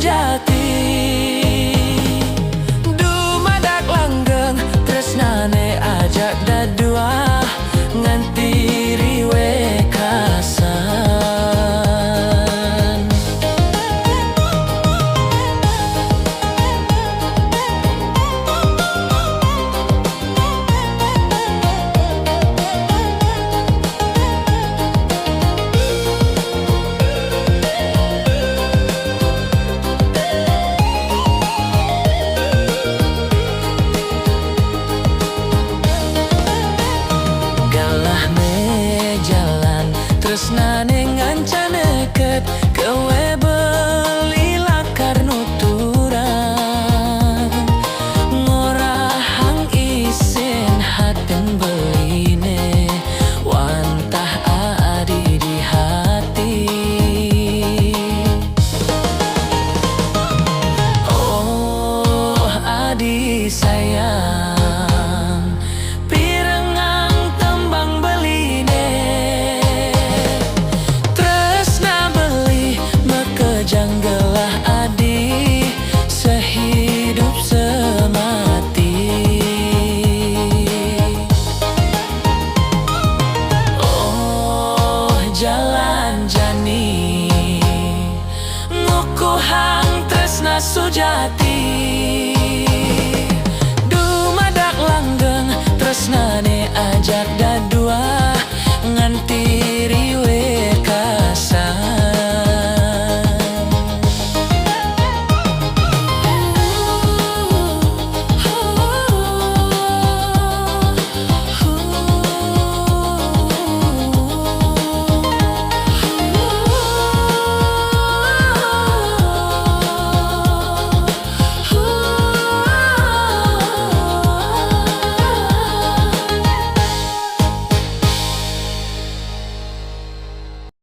sujati. Dumadak langgeng tresnane ajak dadua nganti riwe kasan. Tresnane ngancaneket kewe beli lakar nuturan ngorahang isin haten beline wantah adi di hati. Oh adi sayang pirengang tembang beline janggelah adi sehidup semati. Oh jalan jani ngukuhang tresna sujati. Dumadak langgeng tresnane ajak dadu